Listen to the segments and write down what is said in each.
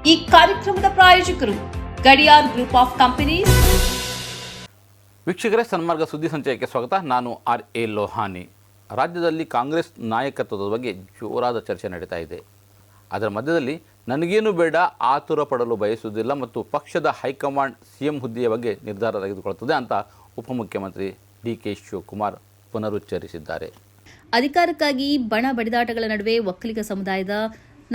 ಈ ಕಾರ್ಯಕ್ರಮದ ಪ್ರಾಯೋಜಕರು ಗಡಿಯಾರ್ ಗ್ರೂಪ್ ಆಫ್ ಕಂಪನೀಸ್. ವೀಕ್ಷಕರೇ, ಸನ್ಮಾರ್ಗ ಸುದ್ದಿ ಸಂಚಯಕ್ಕೆ ಸ್ವಾಗತ. ನಾನು RA ಲೋಹಾನಿ. ರಾಜ್ಯದಲ್ಲಿ ಕಾಂಗ್ರೆಸ್ ನಾಯಕತ್ವದ ಬಗ್ಗೆ ಜೋರಾದ ಚರ್ಚೆ ನಡೀತಾ ಇದೆ. ಅದರ ಮಧ್ಯದಲ್ಲಿ ನನಗೇನು ಬೇಡ, ಆತುರ ಪಡಲು ಬಯಸುವುದಿಲ್ಲ ಮತ್ತು ಪಕ್ಷದ ಹೈಕಮಾಂಡ್ CM ಹುದ್ದೆಯ ಬಗ್ಗೆ ನಿರ್ಧಾರ ತೆಗೆದುಕೊಳ್ಳುತ್ತದೆ ಅಂತ ಉಪಮುಖ್ಯಮಂತ್ರಿ DK ಶಿವಕುಮಾರ್ ಪುನರುಚ್ಚರಿಸಿದ್ದಾರೆ. ಅಧಿಕಾರಕ್ಕಾಗಿ ಬಣ ಬಡಿದಾಟಗಳ ನಡುವೆ ಒಕ್ಕಲಿಗ ಸಮುದಾಯದ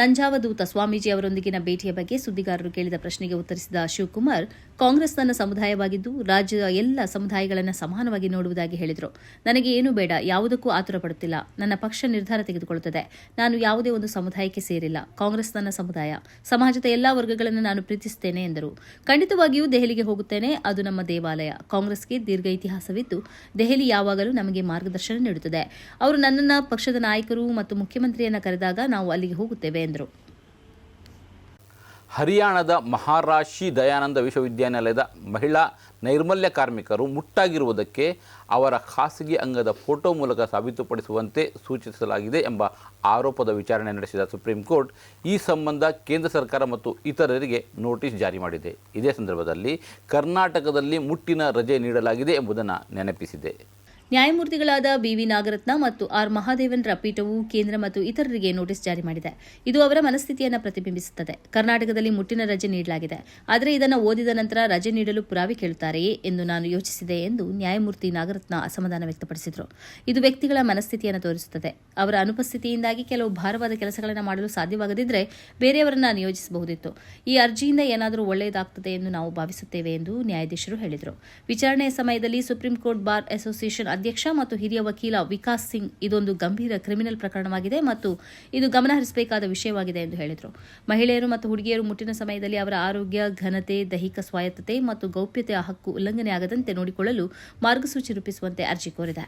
ನಂಜಾವಧೂತ ಸ್ವಾಮೀಜಿ ಅವರೊಂದಿಗಿನ ಭೇಟಿಯ ಬಗ್ಗೆ ಸುದ್ದಿಗಾರರು ಕೇಳಿದ ಪ್ರಶ್ನೆಗೆ ಉತ್ತರಿಸಿದ ಶಿವಕುಮಾರ್, ಕಾಂಗ್ರೆಸ್ ನನ್ನ ಸಮುದಾಯವಾಗಿದ್ದು ರಾಜ್ಯದ ಎಲ್ಲ ಸಮುದಾಯಗಳನ್ನು ಸಮಾನವಾಗಿ ನೋಡುವುದಾಗಿ ಹೇಳಿದರು. ನನಗೆ ಏನೂ ಬೇಡ, ಯಾವುದಕ್ಕೂ ಆತುರ ಪಡುತ್ತಿಲ್ಲ. ನನ್ನ ಪಕ್ಷ ನಿರ್ಧಾರ ತೆಗೆದುಕೊಳ್ಳುತ್ತದೆ. ನಾನು ಯಾವುದೇ ಒಂದು ಸಮುದಾಯಕ್ಕೆ ಸೇರಿಲ್ಲ. ಕಾಂಗ್ರೆಸ್ ನನ್ನ ಸಮುದಾಯ. ಸಮಾಜದ ಎಲ್ಲಾ ವರ್ಗಗಳನ್ನು ನಾನು ಪ್ರೀತಿಸುತ್ತೇನೆ ಎಂದರು. ಖಂಡಿತವಾಗಿಯೂ ದೆಹಲಿಗೆ ಹೋಗುತ್ತೇನೆ. ಅದು ನಮ್ಮ ದೇವಾಲಯ. ಕಾಂಗ್ರೆಸ್ಗೆ ದೀರ್ಘ ಇತಿಹಾಸವಿದ್ದು ದೆಹಲಿ ಯಾವಾಗಲೂ ನಮಗೆ ಮಾರ್ಗದರ್ಶನ ನೀಡುತ್ತದೆ. ಅವರು ನನ್ನನ್ನು ಪಕ್ಷದ ನಾಯಕರು ಮತ್ತು ಮುಖ್ಯಮಂತ್ರಿಯನ್ನು ಕರೆದಾಗ ನಾವು ಅಲ್ಲಿಗೆ ಹೋಗುತ್ತೇವೆ ಎಂದರು. ಹರಿಯಾಣದ ಮಹಾರಾಷಿ ದಯಾನಂದ ವಿಶ್ವವಿದ್ಯಾನಿಲಯದ ಮಹಿಳಾ ನೈರ್ಮಲ್ಯ ಕಾರ್ಮಿಕರು ಮುಟ್ಟಾಗಿರುವುದಕ್ಕೆ ಅವರ ಖಾಸಗಿ ಅಂಗದ ಫೋಟೋ ಮೂಲಕ ಸಾಬೀತುಪಡಿಸುವಂತೆ ಸೂಚಿಸಲಾಗಿದೆ ಎಂಬ ಆರೋಪದ ವಿಚಾರಣೆ ನಡೆಸಿದ ಸುಪ್ರೀಂ ಕೋರ್ಟ್ ಈ ಸಂಬಂಧ ಕೇಂದ್ರ ಸರ್ಕಾರ ಮತ್ತು ಇತರರಿಗೆ ನೋಟಿಸ್ ಜಾರಿ ಮಾಡಿದೆ. ಇದೇ ಸಂದರ್ಭದಲ್ಲಿ ಕರ್ನಾಟಕದಲ್ಲಿ ಮುಟ್ಟಿನ ರಜೆ ನೀಡಲಾಗಿದೆ ಎಂಬುದನ್ನು ನೆನಪಿಸಿದೆ. ನ್ಯಾಯಮೂರ್ತಿಗಳಾದ BV ನಾಗರತ್ನ ಮತ್ತು R ಮಹಾದೇವನ್ರ ಪೀಠವು ಕೇಂದ್ರ ಮತ್ತು ಇತರರಿಗೆ ನೋಟಿಸ್ ಜಾರಿ ಮಾಡಿದೆ. ಇದು ಅವರ ಮನಸ್ಥಿತಿಯನ್ನು ಪ್ರತಿಬಿಂಬಿಸುತ್ತದೆ. ಕರ್ನಾಟಕದಲ್ಲಿ ಮುಟ್ಟಿನ ರಜೆ ನೀಡಲಾಗಿದೆ, ಆದರೆ ಇದನ್ನು ಓದಿದ ನಂತರ ರಜೆ ನೀಡಲು ಪುರಾವೆ ಕೇಳುತ್ತಾರೆಯೇ ಎಂದು ನಾನು ಯೋಚಿಸಿದೆ ಎಂದು ನ್ಯಾಯಮೂರ್ತಿ ನಾಗರತ್ನ ಅಸಮಾಧಾನ ವ್ಯಕ್ತಪಡಿಸಿದರು. ಇದು ವ್ಯಕ್ತಿಗಳ ಮನಸ್ಥಿತಿಯನ್ನು ತೋರಿಸುತ್ತದೆ. ಅವರ ಅನುಪಸ್ಥಿತಿಯಿಂದಾಗಿ ಕೆಲವು ಭಾರವಾದ ಕೆಲಸಗಳನ್ನು ಮಾಡಲು ಸಾಧ್ಯವಾಗದಿದ್ದರೆ ಬೇರೆಯವರನ್ನು ನಿಯೋಜಿಸಬಹುದಿತ್ತು. ಈ ಅರ್ಜಿಯಿಂದ ಏನಾದರೂ ಒಳ್ಳೆಯದಾಗುತ್ತದೆ ಎಂದು ನಾವು ಭಾವಿಸುತ್ತೇವೆ ಎಂದು ನ್ಯಾಯಾಧೀಶರು ಹೇಳಿದರು. ವಿಚಾರಣೆಯ ಸಮಯದಲ್ಲಿ ಸುಪ್ರೀಂ ಕೋರ್ಟ್ ಬಾರ್ ಅಸೋಸಿಯೇಷನ್ ಅಧ್ಯಕ್ಷ ಮತ್ತು ಹಿರಿಯ ವಕೀಲ ವಿಕಾಸ್ ಸಿಂಗ್, ಇದೊಂದು ಗಂಭೀರ ಕ್ರಿಮಿನಲ್ ಪ್ರಕರಣವಾಗಿದೆ ಮತ್ತು ಇದು ಗಮನಹರಿಸಬೇಕಾದ ವಿಷಯವಾಗಿದೆ ಎಂದು ಹೇಳಿದರು. ಮಹಿಳೆಯರು ಮತ್ತು ಹುಡುಗಿಯರು ಮುಟ್ಟಿನ ಸಮಯದಲ್ಲಿ ಅವರ ಆರೋಗ್ಯ, ಘನತೆ, ದೈಹಿಕ ಸ್ವಾಯತ್ತತೆ ಮತ್ತು ಗೌಪ್ಯತೆಯ ಹಕ್ಕು ಉಲ್ಲಂಘನೆಯಾಗದಂತೆ ನೋಡಿಕೊಳ್ಳಲು ಮಾರ್ಗಸೂಚಿ ರೂಪಿಸುವಂತೆ ಅರ್ಜಿ ಕೋರಿದೆ.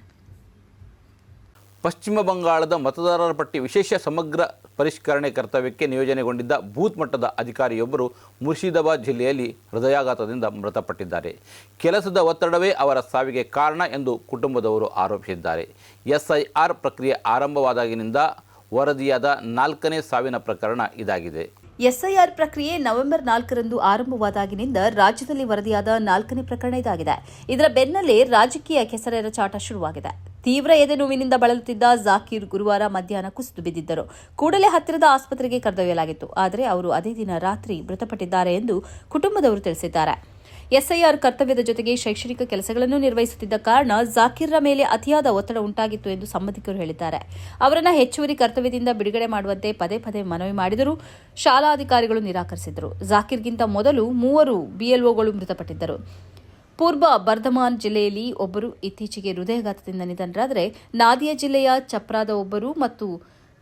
ಪಶ್ಚಿಮ ಬಂಗಾಳದ ಮತದಾರರ ಪಟ್ಟಿ ವಿಶೇಷ ಸಮಗ್ರ ಪರಿಷ್ಕರಣೆ ಕರ್ತವ್ಯಕ್ಕೆ ನಿಯೋಜನೆಗೊಂಡಿದ್ದ ಬೂತ್ ಮಟ್ಟದ ಅಧಿಕಾರಿಯೊಬ್ಬರು ಮುರ್ಷಿದಾಬಾದ್ ಜಿಲ್ಲೆಯಲ್ಲಿ ಹೃದಯಾಘಾತದಿಂದ ಮೃತಪಟ್ಟಿದ್ದಾರೆ. ಕೆಲಸದ ಒತ್ತಡವೇ ಅವರ ಸಾವಿಗೆ ಕಾರಣ ಎಂದು ಕುಟುಂಬದವರು ಆರೋಪಿಸಿದ್ದಾರೆ. SIR ಪ್ರಕ್ರಿಯೆ ಆರಂಭವಾದಾಗಿನಿಂದ ವರದಿಯಾದ 4ನೇ ಸಾವಿನ ಪ್ರಕರಣ ಇದಾಗಿದೆ. SIR ಪ್ರಕ್ರಿಯೆ ನವೆಂಬರ್ 4ರಂದು ಆರಂಭವಾದಾಗಿನಿಂದ ರಾಜ್ಯದಲ್ಲಿ ವರದಿಯಾದ 4ನೇ ಪ್ರಕರಣ ಇದಾಗಿದೆ. ಇದರ ಬೆನ್ನಲ್ಲೇ ರಾಜಕೀಯ ಕೆಸರೆರಚಾಟ ಶುರುವಾಗಿದೆ. ತೀವ್ರ ಎದೆನೋವಿನಿಂದ ಬಳಲುತ್ತಿದ್ದ ಜಾಕೀರ್ ಗುರುವಾರ ಮಧ್ಯಾಹ್ನ ಕುಸಿದು ಬಿದ್ದಿದ್ದರು. ಕೂಡಲೇ ಹತ್ತಿರದ ಆಸ್ಪತ್ರೆಗೆ ಕರೆದೊಯ್ಯಲಾಗಿತ್ತು. ಆದರೆ ಅವರು ಅದೇ ದಿನ ರಾತ್ರಿ ಮೃತಪಟ್ಟಿದ್ದಾರೆ ಎಂದು ಕುಟುಂಬದವರು ತಿಳಿಸಿದ್ದಾರೆ. SIR ಕರ್ತವ್ಯದ ಜೊತೆಗೆ ಶೈಕ್ಷಣಿಕ ಕೆಲಸಗಳನ್ನು ನಿರ್ವಹಿಸುತ್ತಿದ್ದ ಕಾರಣ ಜಾಕೀರ್ರ ಮೇಲೆ ಅತಿಯಾದ ಒತ್ತಡ ಉಂಟಾಗಿತ್ತು ಎಂದು ಸಂಬಂಧಿಕರು ಹೇಳಿದ್ದಾರೆ. ಅವರನ್ನು ಹೆಚ್ಚುವರಿ ಕರ್ತವ್ಯದಿಂದ ಬಿಡುಗಡೆ ಮಾಡುವಂತೆ ಪದೇ ಪದೇ ಮನವಿ ಮಾಡಿದರೂ ಶಾಲಾ ಅಧಿಕಾರಿಗಳು ನಿರಾಕರಿಸಿದರು. ಜಾಕೀರ್ಗಿಂತ ಮೊದಲು 3 BLOಗಳು ಮೃತಪಟ್ಟಿದ್ದರು. ಪೂರ್ವ ಬರ್ಧಮಾನ್ ಜಿಲ್ಲೆಯಲ್ಲಿ ಒಬ್ಬರು ಇತ್ತೀಚೆಗೆ ಹೃದಯಾಘಾತದಿಂದ ನಿಧನರಾದರೆ, ನಾದಿಯಾ ಜಿಲ್ಲೆಯ ಚಪ್ರಾದ ಒಬ್ಬರು ಮತ್ತು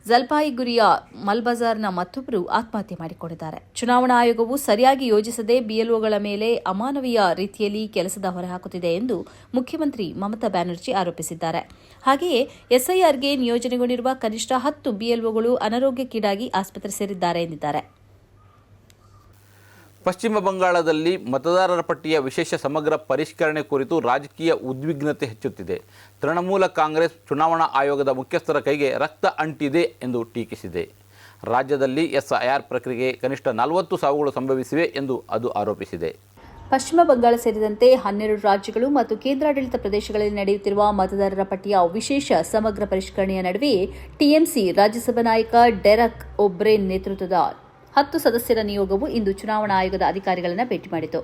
ಜಲ್ಪಾಯಿಗುರಿಯ ಮಲ್ಬಜಾರ್ನ ಮತ್ತೊಬ್ಬರು ಆತ್ಮಹತ್ಯೆ ಮಾಡಿಕೊಂಡಿದ್ದಾರೆ. ಚುನಾವಣಾ ಆಯೋಗವು ಸರಿಯಾಗಿ ಯೋಜಿಸದೆ BLOಗಳ ಮೇಲೆ ಅಮಾನವೀಯ ರೀತಿಯಲ್ಲಿ ಕೆಲಸದ ಹೊರೆ ಹಾಕುತ್ತಿದೆ ಎಂದು ಮುಖ್ಯಮಂತ್ರಿ ಮಮತಾ ಬ್ಯಾನರ್ಜಿ ಆರೋಪಿಸಿದ್ದಾರೆ. ಹಾಗೆಯೇ SIRಗೆ ನಿಯೋಜನೆಗೊಂಡಿರುವ ಕನಿಷ್ಠ 10 BLOಗಳು ಅನಾರೋಗ್ಯಕ್ಕೀಡಾಗಿ ಆಸ್ಪತ್ರೆ ಸೇರಿದ್ದಾರೆ ಎಂದಿದ್ದಾರೆ. ಪಶ್ಚಿಮ ಬಂಗಾಳದಲ್ಲಿ ಮತದಾರರ ಪಟ್ಟಿಯ ವಿಶೇಷ ಸಮಗ್ರ ಪರಿಷ್ಕರಣೆ ಕುರಿತು ರಾಜಕೀಯ ಉದ್ವಿಗ್ನತೆ ಹೆಚ್ಚುತ್ತಿದೆ. ತೃಣಮೂಲ ಕಾಂಗ್ರೆಸ್ ಚುನಾವಣಾ ಆಯೋಗದ ಮುಖ್ಯಸ್ಥರ ಕೈಗೆ ರಕ್ತ ಅಂಟಿದೆ ಎಂದು ಟೀಕಿಸಿದೆ. ರಾಜ್ಯದಲ್ಲಿ SIR ಪ್ರಕ್ರಿಯೆಗೆ ಕನಿಷ್ಠ 40 ಸಾವುಗಳು ಸಂಭವಿಸಿವೆ ಎಂದು ಅದು ಆರೋಪಿಸಿದೆ. ಪಶ್ಚಿಮ ಬಂಗಾಳ ಸೇರಿದಂತೆ 12 ರಾಜ್ಯಗಳು ಮತ್ತು ಕೇಂದ್ರಾಡಳಿತ ಪ್ರದೇಶಗಳಲ್ಲಿ ನಡೆಯುತ್ತಿರುವ ಮತದಾರರ ಪಟ್ಟಿಯ ವಿಶೇಷ ಸಮಗ್ರ ಪರಿಷ್ಕರಣೆಯ ನಡುವೆಯೇ TMC ರಾಜ್ಯಸಭಾ ನಾಯಕ ಡೆರೆಕ್ ಒಬ್ರೇನ್ ನೇತೃತ್ವದ 10 ಸದಸ್ಯರ ನಿಯೋಗವು ಇಂದು ಚುನಾವಣಾ ಆಯೋಗದ ಅಧಿಕಾರಿಗಳನ್ನು ಭೇಟಿ ಮಾಡಿತು.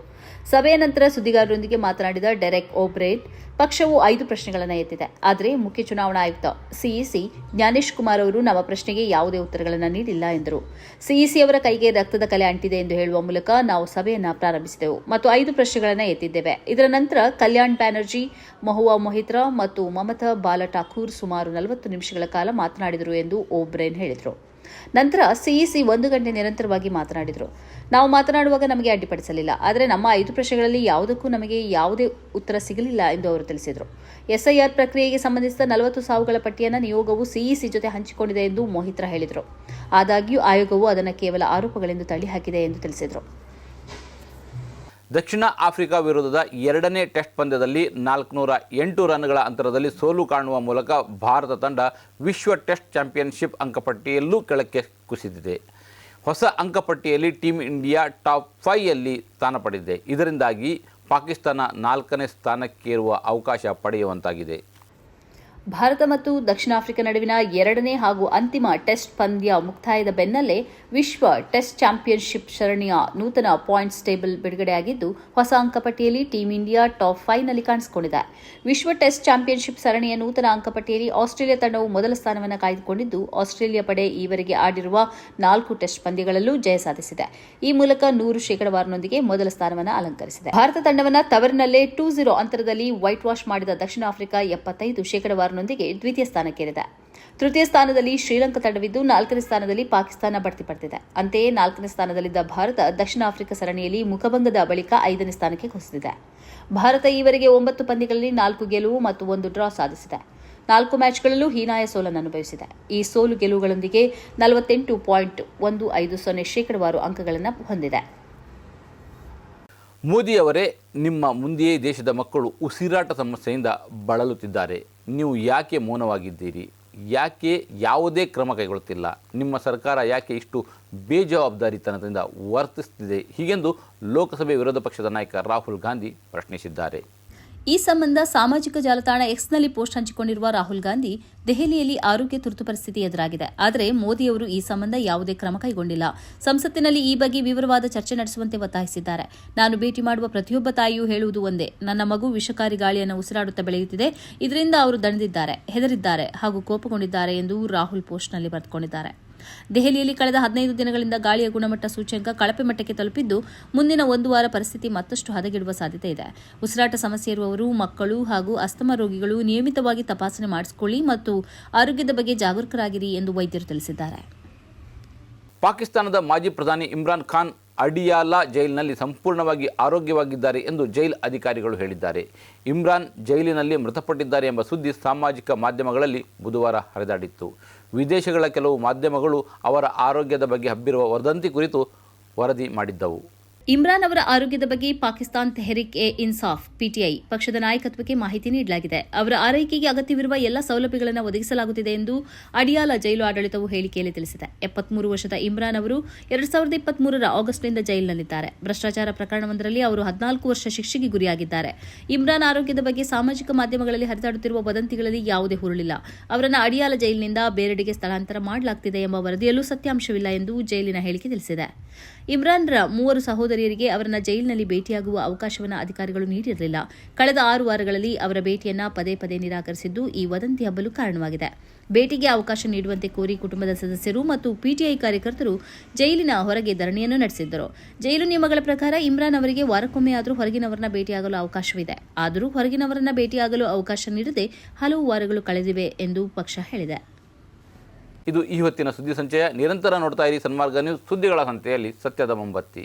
ಸಭೆಯ ನಂತರ ಸುದ್ದಿಗಾರರೊಂದಿಗೆ ಮಾತನಾಡಿದ ಡೆರೆಕ್ ಒಬ್ರೇನ್, ಪಕ್ಷವು 5 ಪ್ರಶ್ನೆಗಳನ್ನು ಎತ್ತಿದೆ. ಆದರೆ ಮುಖ್ಯ ಚುನಾವಣಾ ಆಯುಕ್ತ CEC ಜ್ಞಾನೇಶ್ ಕುಮಾರ್ ಅವರು ನಮ್ಮ ಪ್ರಶ್ನೆಗೆ ಯಾವುದೇ ಉತ್ತರಗಳನ್ನು ನೀಡಿಲ್ಲ ಎಂದರು. CEC ಅವರ ಕೈಗೆ ರಕ್ತದ ಕಲೆ ಅಂಟಿದೆ ಎಂದು ಹೇಳುವ ಮೂಲಕ ನಾವು ಸಭೆಯನ್ನು ಪ್ರಾರಂಭಿಸಿದೆವು ಮತ್ತು 5 ಪ್ರಶ್ನೆಗಳನ್ನು ಎತ್ತಿದ್ದೇವೆ. ಇದರ ನಂತರ ಕಲ್ಯಾಣ್ ಬ್ಯಾನರ್ಜಿ, ಮಹುವಾ ಮೊಹಿತ್ರಾ ಮತ್ತು ಮಮತಾ ಬಾಲ ಠಾಕೂರ್ ಸುಮಾರು 40 ನಿಮಿಷಗಳ ಕಾಲ ಮಾತನಾಡಿದರು ಎಂದು ಒಬ್ರೇನ್ ಹೇಳಿದರು. ನಂತರ CEC 1 ಗಂಟೆ ನಿರಂತರವಾಗಿ ಮಾತನಾಡಿದರು. ನಾವು ಮಾತನಾಡುವಾಗ ನಮಗೆ ಅಡ್ಡಿಪಡಿಸಲಿಲ್ಲ, ಆದರೆ ನಮ್ಮ 5 ಪ್ರಶ್ನೆಗಳಲ್ಲಿ ಯಾವುದಕ್ಕೂ ನಮಗೆ ಯಾವುದೇ ಉತ್ತರ ಸಿಗಲಿಲ್ಲ ಎಂದು ಅವರು ತಿಳಿಸಿದರು. SIR ಪ್ರಕ್ರಿಯೆಗೆ ಸಂಬಂಧಿಸಿದ 40 ಸಾವುಗಳ ಪಟ್ಟಿಯನ್ನು ನಿಯೋಗವು CEC ಜೊತೆ ಹಂಚಿಕೊಂಡಿದೆ ಎಂದು ಮೊಹಿತ್ರಾ ಹೇಳಿದರು. ಆದಾಗ್ಯೂ ಆಯೋಗವು ಅದನ್ನು ಕೇವಲ ಆರೋಪಗಳೆಂದು ತಳ್ಳಿಹಾಕಿದೆ ಎಂದು ತಿಳಿಸಿದರು. ದಕ್ಷಿಣ ಆಫ್ರಿಕಾ ವಿರುದ್ಧದ 2ನೇ ಟೆಸ್ಟ್ ಪಂದ್ಯದಲ್ಲಿ 408 ರನ್ಗಳ ಅಂತರದಲ್ಲಿ ಸೋಲು ಕಾಣುವ ಮೂಲಕ ಭಾರತ ತಂಡ ವಿಶ್ವ ಟೆಸ್ಟ್ ಚಾಂಪಿಯನ್ಶಿಪ್ ಅಂಕಪಟ್ಟಿಯಲ್ಲೂ ಕೆಳಕ್ಕೆ ಕುಸಿದಿದೆ. ಹೊಸ ಅಂಕಪಟ್ಟಿಯಲ್ಲಿ ಟೀಮ್ ಇಂಡಿಯಾ ಟಾಪ್ 5ಯಲ್ಲಿ ಸ್ಥಾನ ಪಡೆದಿದೆ. ಇದರಿಂದಾಗಿ ಪಾಕಿಸ್ತಾನ 4ನೇ ಸ್ಥಾನಕ್ಕೇರುವ ಅವಕಾಶ ಪಡೆಯುವಂತಾಗಿದೆ. ಭಾರತ ಮತ್ತು ದಕ್ಷಿಣ ಆಫ್ರಿಕಾ ನಡುವಿನ ಎರಡನೇ ಹಾಗೂ ಅಂತಿಮ ಟೆಸ್ಟ್ ಪಂದ್ಯ ಮುಕ್ತಾಯದ ಬೆನ್ನಲ್ಲೇ ವಿಶ್ವ ಟೆಸ್ಟ್ ಚಾಂಪಿಯನ್ಶಿಪ್ ಸರಣಿಯ ನೂತನ ಪಾಯಿಂಟ್ಸ್ ಟೇಬಲ್ ಬಿಡುಗಡೆಯಾಗಿದ್ದು, ಹೊಸ ಅಂಕಪಟ್ಟಿಯಲ್ಲಿ ಟೀಂ ಇಂಡಿಯಾ ಟಾಪ್ 5ನಲ್ಲಿ ಕಾಣಿಸಿಕೊಂಡಿದೆ. ವಿಶ್ವ ಟೆಸ್ಟ್ ಚಾಂಪಿಯನ್ಶಿಪ್ ಸರಣಿಯ ನೂತನ ಅಂಕಪಟ್ಟಿಯಲ್ಲಿ ಆಸ್ಟ್ರೇಲಿಯಾ ತಂಡವು ಮೊದಲ ಸ್ಥಾನವನ್ನು ಕಾಯ್ದುಕೊಂಡಿದ್ದು, ಆಸ್ಟ್ರೇಲಿಯಾ ಪಡೆ ಈವರೆಗೆ ಆಡಿರುವ 4 ಟೆಸ್ಟ್ ಪಂದ್ಯಗಳಲ್ಲೂ ಜಯ ಸಾಧಿಸಿದೆ. ಈ ಮೂಲಕ 100% ಮೊದಲ ಸ್ಥಾನವನ್ನು ಅಲಂಕರಿಸಿದೆ. ಭಾರತ ತಂಡವನ್ನು ತವರಿನಲ್ಲೇ 2-0 ಅಂತರದಲ್ಲಿ ವೈಟ್ ವಾಶ್ ಮಾಡಿದ ದಕ್ಷಿಣ ಆಫ್ರಿಕಾ 75% ನೊಂದಿಗೆ ದ್ವಿತೀಯ ಸ್ಥಾನಕ್ಕೇರಿದೆ. ತೃತೀಯ ಸ್ಥಾನದಲ್ಲಿ ಶ್ರೀಲಂಕಾ ತಂಡವಿದ್ದು, 4ನೇ ಸ್ಥಾನದಲ್ಲಿ ಪಾಕಿಸ್ತಾನ ಬಡ್ತಿ ಪಡೆದಿದೆ. ಅಂತೆಯೇ 4ನೇ ಸ್ಥಾನದಲ್ಲಿದ್ದ ಭಾರತ ದಕ್ಷಿಣ ಆಫ್ರಿಕಾ ಸರಣಿಯಲ್ಲಿ ಮುಖಭಂಗದ ಬಳಿಕ 5ನೇ ಸ್ಥಾನಕ್ಕೆ ಕುಸಿದಿದೆ. ಭಾರತ ಈವರೆಗೆ 9 ಪಂದ್ಯಗಳಲ್ಲಿ 4 ಗೆಲುವು ಮತ್ತು 1 ಡ್ರಾ ಸಾಧಿಸಿದೆ. 4 ಮ್ಯಾಚ್ಗಳಲ್ಲೂ ಹೀನಾಯ ಸೋಲನ್ನು ಅನುಭವಿಸಿದೆ. ಈ ಸೋಲು ಗೆಲುವುಗಳೊಂದಿಗೆ 48.150% ಅಂಕಗಳನ್ನು ಹೊಂದಿದೆ. ಮೋದಿಯವರೇ, ನಿಮ್ಮ ಮುಂದೆಯೇ ದೇಶದ ಮಕ್ಕಳು ಉಸಿರಾಟ ಸಮಸ್ಯೆಯಿಂದ ಬಳಲುತ್ತಿದ್ದಾರೆ. ನೀವು ಯಾಕೆ ಮೌನವಾಗಿದ್ದೀರಿ? ಯಾಕೆ ಯಾವುದೇ ಕ್ರಮ ಕೈಗೊಳ್ಳುತ್ತಿಲ್ಲ? ನಿಮ್ಮ ಸರ್ಕಾರ ಯಾಕೆ ಇಷ್ಟು ಬೇಜವಾಬ್ದಾರಿತನದಿಂದ ವರ್ತಿಸುತ್ತಿದೆ? ಹೀಗೆಂದು ಲೋಕಸಭೆ ವಿರೋಧ ಪಕ್ಷದ ನಾಯಕ ರಾಹುಲ್ ಗಾಂಧಿ ಪ್ರಶ್ನಿಸಿದ್ದಾರೆ. ಈ ಸಂಬಂಧ ಸಾಮಾಜಿಕ ಜಾಲತಾಣ ಎಕ್ಸ್ನಲ್ಲಿ ಪೋಸ್ಟ್ ಹಂಚಿಕೊಂಡಿರುವ ರಾಹುಲ್ ಗಾಂಧಿ, ದೆಹಲಿಯಲ್ಲಿ ಆರೋಗ್ಯ ತುರ್ತು ಪರಿಸ್ಥಿತಿ ಎದುರಾಗಿದೆ. ಆದರೆ ಮೋದಿಯವರು ಈ ಸಂಬಂಧ ಯಾವುದೇ ಕ್ರಮ ಕೈಗೊಂಡಿಲ್ಲ. ಸಂಸತ್ತಿನಲ್ಲಿ ಈ ಬಗ್ಗೆ ವಿವರವಾದ ಚರ್ಚೆ ನಡೆಸುವಂತೆ ಒತ್ತಾಯಿಸಿದ್ದಾರೆ. ನಾನು ಭೇಟಿ ಮಾಡುವ ಪ್ರತಿಯೊಬ್ಬ ತಾಯಿಯೂ ಹೇಳುವುದು ಒಂದೇ, ನನ್ನ ಮಗು ವಿಷಕಾರಿ ಗಾಳಿಯನ್ನು ಉಸಿರಾಡುತ್ತಾ ಬೆಳೆಯುತ್ತಿದೆ. ಇದರಿಂದ ಅವರು ದಣಿದಿದ್ದಾರೆ, ಹೆದರಿದ್ದಾರೆ ಹಾಗೂ ಕೋಪಗೊಂಡಿದ್ದಾರೆ ಎಂದು ರಾಹುಲ್ ಪೋಸ್ಟ್ನಲ್ಲಿ ಬರೆದುಕೊಂಡಿದ್ದಾರೆ. ದೆಹಲಿಯಲ್ಲಿ ಕಳೆದ 15 ದಿನಗಳಿಂದ ಗಾಳಿಯ ಗುಣಮಟ್ಟ ಸೂಚ್ಯಂಕ ಕಳಪೆ ಮಟ್ಟಕ್ಕೆ ತಲುಪಿದ್ದು, ಮುಂದಿನ 1 ವಾರ ಪರಿಸ್ಥಿತಿ ಮತ್ತಷ್ಟು ಹದಗೆಡುವ ಸಾಧ್ಯತೆ ಇದೆ. ಉಸಿರಾಟ ಸಮಸ್ಯೆ ಇರುವವರು, ಮಕ್ಕಳು ಹಾಗೂ ಅಸ್ತಮಾ ರೋಗಿಗಳು ನಿಯಮಿತವಾಗಿ ತಪಾಸಣೆ ಮಾಡಿಸಿಕೊಳ್ಳಿ ಮತ್ತು ಆರೋಗ್ಯದ ಬಗ್ಗೆ ಜಾಗರೂಕರಾಗಿರಿ ಎಂದು ವೈದ್ಯರು ತಿಳಿಸಿದ್ದಾರೆ. ಪಾಕಿಸ್ತಾನದ ಮಾಜಿ ಪ್ರಧಾನಿ ಇಮ್ರಾನ್ ಖಾನ್ ಅಡಿಯಾಲ ಜೈಲಿನಲ್ಲಿ ಸಂಪೂರ್ಣವಾಗಿ ಆರೋಗ್ಯವಾಗಿದ್ದಾರೆ ಎಂದು ಜೈಲ್ ಅಧಿಕಾರಿಗಳು ಹೇಳಿದ್ದಾರೆ. ಇಮ್ರಾನ್ ಜೈಲಿನಲ್ಲಿ ಮೃತಪಟ್ಟಿದ್ದಾರೆ ಎಂಬ ಸುದ್ದಿ ಸಾಮಾಜಿಕ ಮಾಧ್ಯಮಗಳಲ್ಲಿ ಬುಧವಾರ ಹರಿದಾಡಿತ್ತು. ವಿದೇಶಗಳ ಕೆಲವು ಮಾಧ್ಯಮಗಳು ಅವರ ಆರೋಗ್ಯದ ಬಗ್ಗೆ ಹಬ್ಬಿರುವ ವದಂತಿ ಕುರಿತು ವರದಿ ಮಾಡಿದ್ದವು. ಇಮ್ರಾನ್ ಅವರ ಆರೋಗ್ಯದ ಬಗ್ಗೆ ಪಾಕಿಸ್ತಾನ್ ತೆಹರಿಕ್ ಎ ಇನ್ಸಾಫ್ ಪಿಟಿಐ ಪಕ್ಷದ ನಾಯಕತ್ವಕ್ಕೆ ಮಾಹಿತಿ ನೀಡಲಾಗಿದೆ. ಅವರ ಆರೈಕೆಗೆ ಅಗತ್ಯವಿರುವ ಎಲ್ಲ ಸೌಲಭ್ಯಗಳನ್ನು ಒದಗಿಸಲಾಗುತ್ತಿದೆ ಎಂದು ಅಡಿಯಾಲ ಜೈಲು ಆಡಳಿತವು ಹೇಳಿಕೆಯಲ್ಲಿ ತಿಳಿಸಿದೆ. 73 ವರ್ಷದ ಇಮ್ರಾನ್ ಅವರು 2023ರ ಆಗಸ್ಟ್ನಿಂದ ಜೈಲಿನಲ್ಲಿದ್ದಾರೆ. ಭ್ರಷ್ಟಾಚಾರ ಪ್ರಕರಣವೊಂದರಲ್ಲಿ ಅವರು 14 ವರ್ಷ ಶಿಕ್ಷೆಗೆ ಗುರಿಯಾಗಿದ್ದಾರೆ. ಇಮ್ರಾನ್ ಆರೋಗ್ಯದ ಬಗ್ಗೆ ಸಾಮಾಜಿಕ ಮಾಧ್ಯಮಗಳಲ್ಲಿ ಹರಿದಾಡುತ್ತಿರುವ ವದಂತಿಗಳಲ್ಲಿ ಯಾವುದೇ ಹುರುಳಿಲ್ಲ. ಅವರನ್ನು ಅಡಿಯಾಲ ಜೈಲಿನಿಂದ ಬೇರೆಡೆಗೆ ಸ್ಥಳಾಂತರ ಮಾಡಲಾಗುತ್ತಿದೆ ಎಂಬ ವರದಿಯಲ್ಲೂ ಸತ್ಯಾಂಶವಿಲ್ಲ ಎಂದು ಜೈಲಿನ ಹೇಳಿಕೆ ತಿಳಿಸಿದೆ. ಇಮ್ರಾನ್ರ 3 ಸಹೋದರಿಯರಿಗೆ ಅವರನ್ನ ಜೈಲಿನಲ್ಲಿ ಭೇಟಿಯಾಗುವ ಅವಕಾಶವನ್ನು ಅಧಿಕಾರಿಗಳು ನೀಡಿರಲಿಲ್ಲ. ಕಳೆದ 6 ವಾರಗಳಲ್ಲಿ ಅವರ ಭೇಟಿಯನ್ನ ಪದೇ ಪದೇ ನಿರಾಕರಿಸಿದ್ದು ಈ ವದಂತಿ ಹಬ್ಬಲು ಕಾರಣವಾಗಿದೆ. ಭೇಟಿಗೆ ಅವಕಾಶ ನೀಡುವಂತೆ ಕೋರಿ ಕುಟುಂಬದ ಸದಸ್ಯರು ಮತ್ತು ಪಿಟಿಐ ಕಾರ್ಯಕರ್ತರು ಜೈಲಿನ ಹೊರಗೆ ಧರಣಿಯನ್ನು ನಡೆಸಿದ್ದರು. ಜೈಲು ನಿಯಮಗಳ ಪ್ರಕಾರ ಇಮ್ರಾನ್ ಅವರಿಗೆ ವಾರಕ್ಕೊಮ್ಮೆ ಆದರೂ ಹೊರಗಿನವರನ್ನ ಭೇಟಿಯಾಗಲು ಅವಕಾಶವಿದೆ. ಆದರೂ ಹೊರಗಿನವರನ್ನ ಭೇಟಿಯಾಗಲು ಅವಕಾಶ ನೀಡದೆ ಹಲವು ವಾರಗಳು ಕಳೆದಿವೆ ಎಂದು ಪಕ್ಷ ಹೇಳಿದೆ. ಇದು ಈ ಹೊತ್ತಿನ ಸುದ್ದಿ ಸಂಚಯ. ನಿರಂತರ ನೋಡ್ತಾ ಇರಿ ಸನ್ಮಾರ್ಗ ನ್ಯೂಸ್, ಸುದ್ದಿಗಳ ಸಂತೆಯಲ್ಲಿ ಸತ್ಯದ ಮೊಂಬತ್ತಿ.